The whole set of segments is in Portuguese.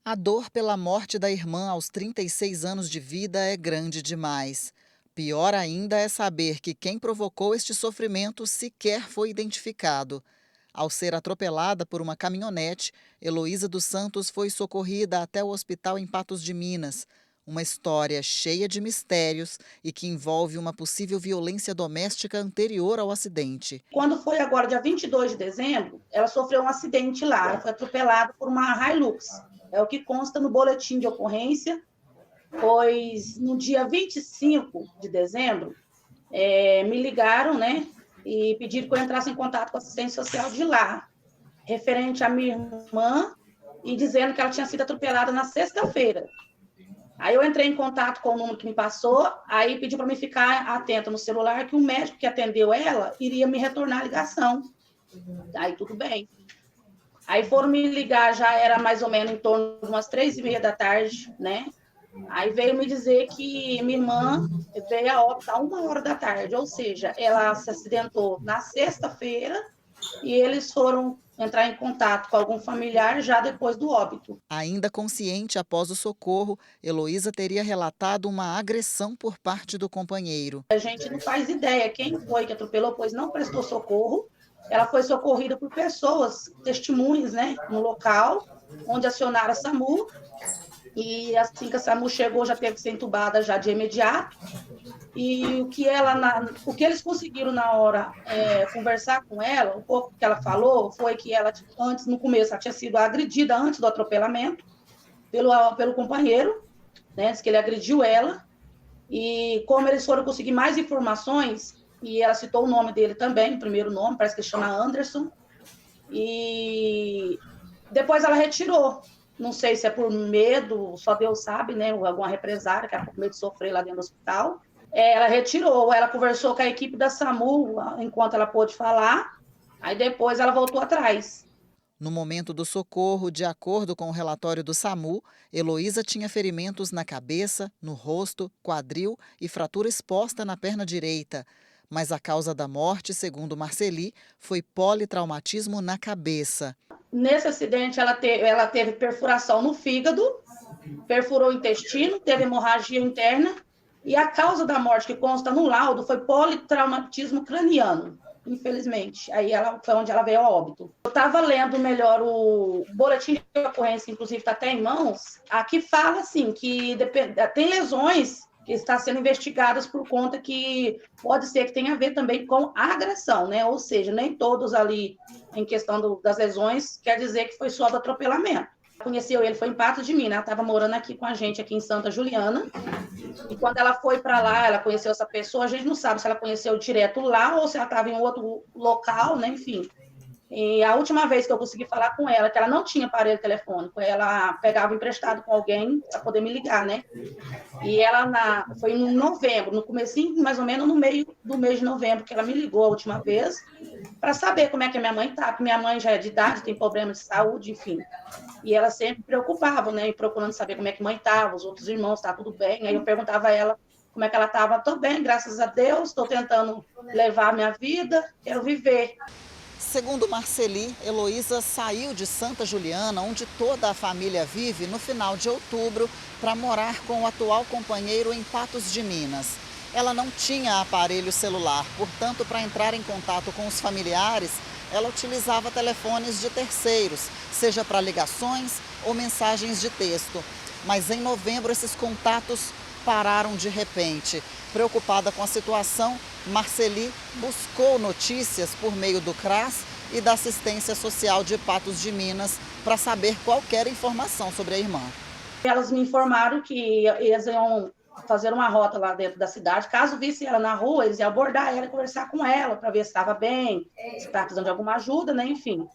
A dor pela morte da irmã aos 36 anos de vida é grande demais. Pior ainda é saber que quem provocou este sofrimento sequer foi identificado. Ao ser atropelada por uma caminhonete, Heloísa dos Santos foi socorrida até o hospital em Patos de Minas. Uma história cheia de mistérios e que envolve uma possível violência doméstica anterior ao acidente. Quando foi agora, dia 22 de dezembro, ela sofreu um acidente lá, ela foi atropelada por uma Hilux. É o que consta no boletim de ocorrência, pois no dia 25 de dezembro, me ligaram, né, e pediram que eu entrasse em contato com a assistente social de lá, referente à minha irmã, e dizendo que ela tinha sido atropelada na sexta-feira. Aí eu entrei em contato com o número que me passou, aí pediu para mim ficar atenta no celular, que o médico que atendeu ela iria me retornar a ligação. Aí tudo bem. Aí foram me ligar, já era mais ou menos em torno de umas 3h30 da tarde, né? Aí veio me dizer que minha irmã veio a óbito a 1h da tarde, ou seja, ela se acidentou na sexta-feira e eles foram entrar em contato com algum familiar já depois do óbito. Ainda consciente após o socorro, Heloísa teria relatado uma agressão por parte do companheiro. A gente não faz ideia quem foi que atropelou, pois não prestou socorro. Ela foi socorrida por pessoas, testemunhas, né, no local, onde acionaram a SAMU. E assim que a SAMU chegou, já teve que ser entubada já de imediato. E o que eles conseguiram na hora conversar com ela, um pouco que ela falou, foi que ela, antes, no começo, ela tinha sido agredida antes do atropelamento pelo companheiro, né? Diz que ele agrediu ela. E como eles foram conseguir mais informações, e ela citou o nome dele também, o primeiro nome, parece que ele chama Anderson, e depois ela retirou. Não sei se é por medo, só Deus sabe, né? Alguma represária, que ela com medo de sofrer lá dentro do hospital. Ela retirou, ela conversou com a equipe da SAMU enquanto ela pôde falar, aí depois ela voltou atrás. No momento do socorro, de acordo com o relatório do SAMU, Heloísa tinha ferimentos na cabeça, no rosto, quadril e fratura exposta na perna direita. Mas a causa da morte, segundo Marceli, foi politraumatismo na cabeça. Nesse acidente, ela teve perfuração no fígado, perfurou o intestino, teve hemorragia interna, e a causa da morte que consta no laudo foi politraumatismo craniano, infelizmente. Aí foi onde ela veio a óbito. Eu estava lendo melhor o boletim de ocorrência, inclusive está até em mãos, aqui fala assim que tem lesões que estão sendo investigadas por conta que pode ser que tenha a ver também com agressão, né? Ou seja, nem todos ali em questão das lesões quer dizer que foi só do atropelamento. Conheceu ele, foi em Patos de Minas, ela estava morando aqui com a gente, aqui em Santa Juliana, e quando ela foi para lá, ela conheceu essa pessoa, a gente não sabe se ela conheceu direto lá ou se ela estava em outro local, né, enfim. E a última vez que eu consegui falar com ela, que ela não tinha aparelho telefônico, ela pegava emprestado com alguém para poder me ligar, né? E ela foi em novembro, no comecinho, mais ou menos no meio do mês de novembro, que ela me ligou a última vez, para saber como é que a minha mãe está, porque minha mãe já é de idade, tem problemas de saúde, enfim. E ela sempre preocupava, né? Procurando saber como é que mãe estava, os outros irmãos, tá tudo bem. Aí eu perguntava a ela como é que ela estava. Tô bem, graças a Deus, estou tentando levar a minha vida, quero viver. Segundo Marceli, Heloísa saiu de Santa Juliana, onde toda a família vive, no final de outubro, para morar com o atual companheiro em Patos de Minas. Ela não tinha aparelho celular, portanto, para entrar em contato com os familiares, ela utilizava telefones de terceiros, seja para ligações ou mensagens de texto. Mas em novembro, esses contatos pararam de repente. Preocupada com a situação, Marceli buscou notícias por meio do CRAS e da Assistência Social de Patos de Minas para saber qualquer informação sobre a irmã. Elas me informaram que eles iam fazer uma rota lá dentro da cidade. Caso visse ela na rua, eles iam abordar ela e conversar com ela para ver se estava bem, se estava precisando de alguma ajuda, né? Enfim.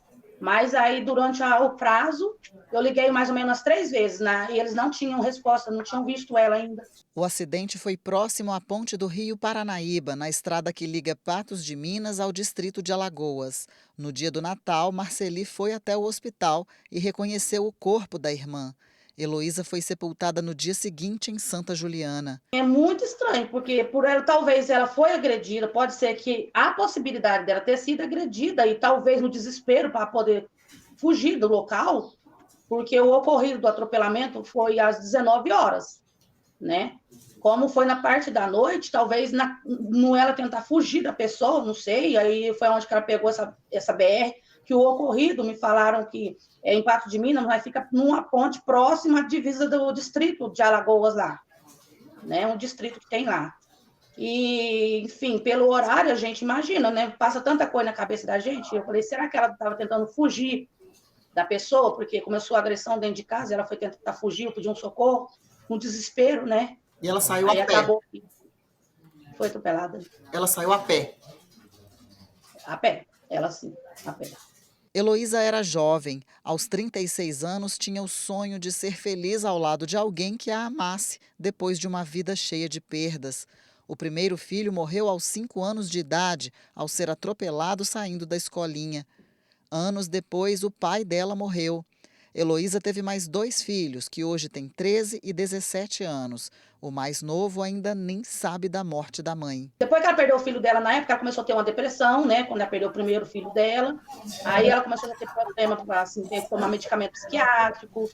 Mas aí, durante o prazo, eu liguei mais ou menos umas 3 vezes, né? E eles não tinham resposta, não tinham visto ela ainda. O acidente foi próximo à ponte do Rio Paranaíba, na estrada que liga Patos de Minas ao distrito de Alagoas. No dia do Natal, Marceli foi até o hospital e reconheceu o corpo da irmã. Heloísa foi sepultada no dia seguinte em Santa Juliana. É muito estranho, porque por ela, talvez ela foi agredida, pode ser que há possibilidade dela ter sido agredida e talvez no desespero para poder fugir do local, porque o ocorrido do atropelamento foi às 19 horas, né? Como foi na parte da noite, talvez no ela tentar fugir da pessoa, não sei, aí foi onde que ela pegou essa BR, que o ocorrido, me falaram que em Patos de Minas, mas fica numa ponte próxima à divisa do distrito de Alagoas lá, né? Um distrito que tem lá. E, enfim, pelo horário, a gente imagina, né? Passa tanta coisa na cabeça da gente. Eu falei, será que ela estava tentando fugir da pessoa? Porque começou a agressão dentro de casa, ela foi tentar fugir, pediu um socorro, um desespero, né? E ela saiu Aí a pé. acabou que foi atropelada. Ela saiu a pé. A pé, ela sim, a pé. Heloísa era jovem. Aos 36 anos, tinha o sonho de ser feliz ao lado de alguém que a amasse, depois de uma vida cheia de perdas. O primeiro filho morreu aos 5 anos de idade, ao ser atropelado saindo da escolinha. Anos depois, o pai dela morreu. Heloísa teve mais 2 filhos, que hoje têm 13 e 17 anos. O mais novo ainda nem sabe da morte da mãe. Depois que ela perdeu o filho dela, na época, ela começou a ter uma depressão, né? Quando ela perdeu o primeiro filho dela. Aí ela começou a ter problema, assim, ter que tomar medicamento psiquiátrico,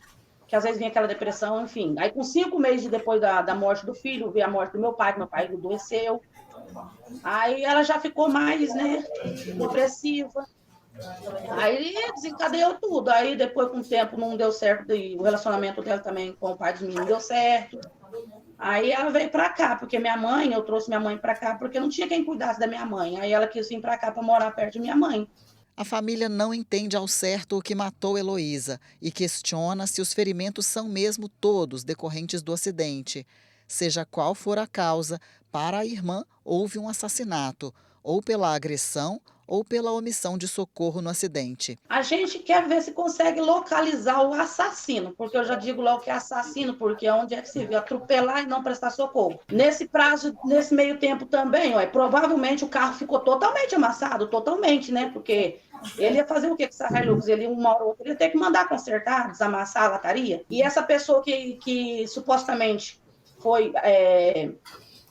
que às vezes vinha aquela depressão, enfim. Aí, com 5 meses depois da morte do filho, veio a morte do meu pai, que meu pai adoeceu. Aí ela já ficou mais, né, depressiva. Aí desencadeou tudo. Aí depois, com o tempo, não deu certo. E o relacionamento dela também com o pai dos meninos não deu certo. Aí ela veio para cá, porque eu trouxe minha mãe para cá, porque não tinha quem cuidasse da minha mãe. Aí ela quis vir para cá para morar perto de minha mãe. A família não entende ao certo o que matou Heloísa e questiona se os ferimentos são mesmo todos decorrentes do acidente. Seja qual for a causa, para a irmã houve um assassinato, ou pela agressão ou pela omissão de socorro no acidente. A gente quer ver se consegue localizar o assassino, porque eu já digo logo que é assassino, porque é onde é que se viu atropelar e não prestar socorro. Nesse prazo, nesse meio tempo também, ó, provavelmente o carro ficou totalmente amassado, totalmente, né? Porque ele ia fazer o que com essa Hilux? Ele, uma hora ou outra, ele ia ter que mandar consertar, desamassar a lataria. E essa pessoa que supostamente foi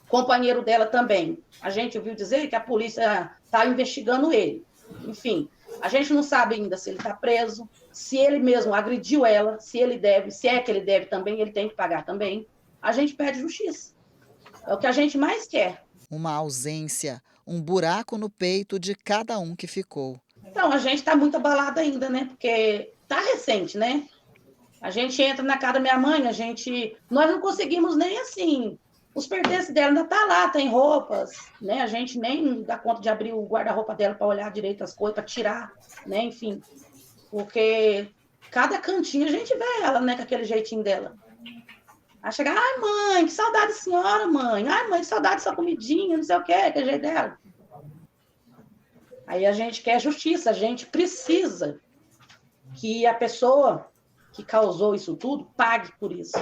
companheiro dela também, a gente ouviu dizer que a polícia está investigando ele. Enfim, a gente não sabe ainda se ele está preso, se ele mesmo agrediu ela, se ele deve, se é que ele deve também, ele tem que pagar também. A gente pede justiça. É o que a gente mais quer. Uma ausência, um buraco no peito de cada um que ficou. Então, a gente está muito abalada ainda, né? Porque está recente, né? A gente entra na casa da minha mãe, nós não conseguimos nem assim. Os pertences dela ainda tá lá, tem roupas, né? A gente nem dá conta de abrir o guarda-roupa dela para olhar direito as coisas, para tirar, né? Enfim, porque cada cantinho a gente vê ela, né? Com aquele jeitinho dela. Aí chega, ai mãe, que saudade da senhora, mãe. Ai mãe, que saudade dessa comidinha, não sei o quê, que jeito dela. Aí a gente quer justiça, a gente precisa que a pessoa que causou isso tudo pague por isso.